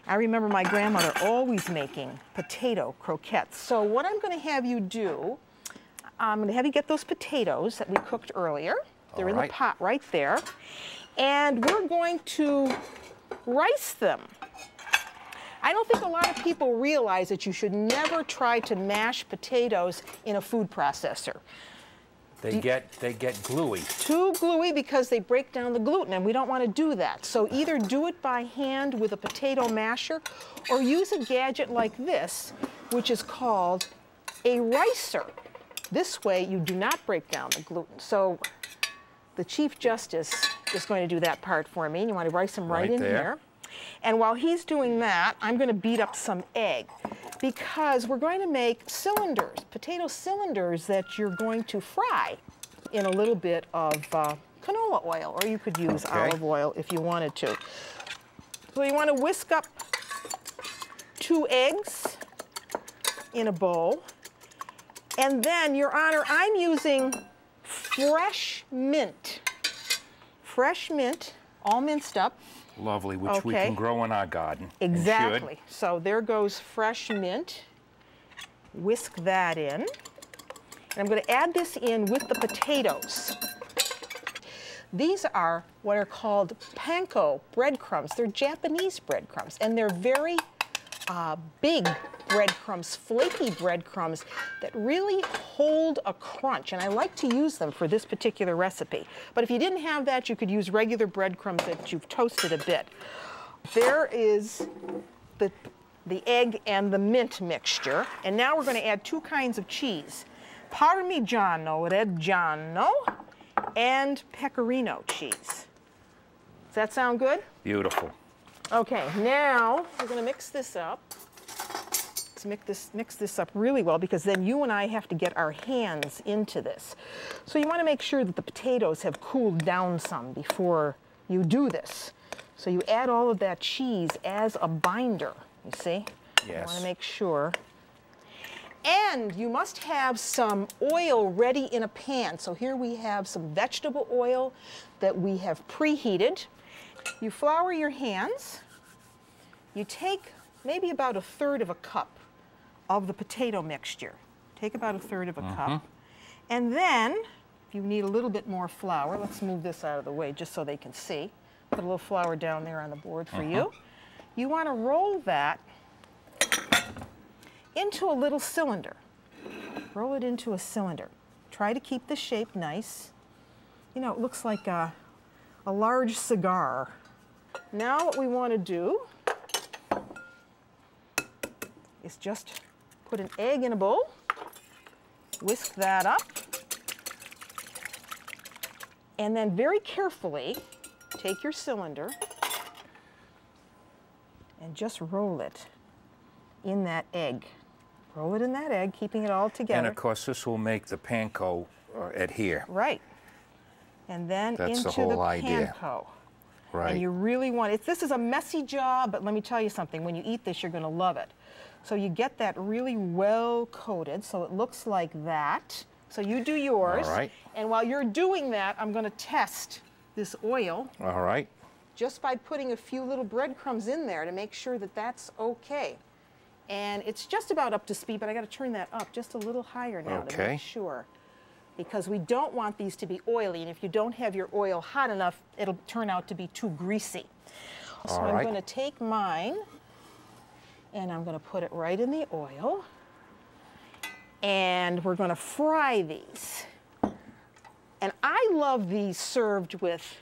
I remember my grandmother always making potato croquettes. So what I'm going to have you do, I'm going to have you get those potatoes that we cooked earlier. They're in the pot right there. And we're going to rice them. I don't think a lot of people realize that you should never try to mash potatoes in a food processor. They get gluey. Too gluey because they break down the gluten, and we don't want to do that. So either do it by hand with a potato masher or use a gadget like this, which is called a ricer. This way you do not break down the gluten. So the Chief Justice is going to do that part for me. And you want to rice them right in here. And while he's doing that, I'm going to beat up some egg because we're going to make cylinders, potato cylinders that you're going to fry in a little bit of canola oil, or you could use olive oil if you wanted to. So you want to whisk up 2 eggs in a bowl. And then, Your Honor, I'm using fresh mint. Fresh mint, all minced up. Lovely, which we can grow in our garden. Exactly. So there goes fresh mint. Whisk that in. And I'm going to add this in with the potatoes. These are what are called panko breadcrumbs. They're Japanese breadcrumbs, and they're very big breadcrumbs, flaky breadcrumbs that really hold a crunch, and I like to use them for this particular recipe. But if you didn't have that, you could use regular breadcrumbs that you've toasted a bit. There is the egg and the mint mixture, and now we're going to add 2 kinds of cheese. Parmigiano Reggiano and Pecorino cheese. Does that sound good? Beautiful. Okay, now we're going to mix this up. Let's mix this up really well, because then you and I have to get our hands into this. So you want to make sure that the potatoes have cooled down some before you do this. So you add all of that cheese as a binder, you see? Yes. You want to make sure. And you must have some oil ready in a pan. So here we have some vegetable oil that we have preheated. You flour your hands. You take maybe about 1/3 of a cup of the potato mixture. Take about 1/3 of a cup. And then, if you need a little bit more flour, let's move this out of the way just so they can see. Put a little flour down there on the board for you. You want to roll that into a little cylinder. Roll it into a cylinder. Try to keep the shape nice. You know, it looks like a large cigar. Now what we want to do is just put an egg in a bowl, whisk that up, and then very carefully take your cylinder and just roll it in that egg. Roll it in that egg, keeping it all together. And of course, this will make the panko adhere. Right. And then into the whole idea. panko. Right. And you really want it. This is a messy job, but let me tell you something. When you eat this, you're going to love it. So you get that really well coated, so it looks like that. So you do yours. All right. And while you're doing that, I'm going to test this oil. All right. Just by putting a few little breadcrumbs in there to make sure that that's okay. And it's just about up to speed, but I got to turn that up just a little higher now to make sure. Because we don't want these to be oily, and if you don't have your oil hot enough, it'll turn out to be too greasy. So I'm going to take mine, and I'm going to put it right in the oil, and we're going to fry these. And I love these served with,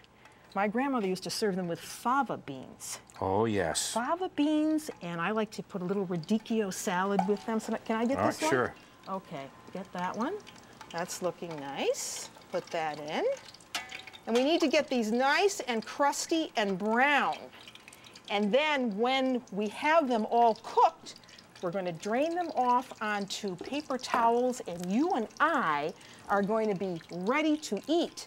my grandmother used to serve them with fava beans. Oh, yes. Fava beans, and I like to put a little radicchio salad with them. So can I get this one? Sure. Okay, get that one. That's looking nice. Put that in. And we need to get these nice and crusty and brown. And then when we have them all cooked, we're going to drain them off onto paper towels, and you and I are going to be ready to eat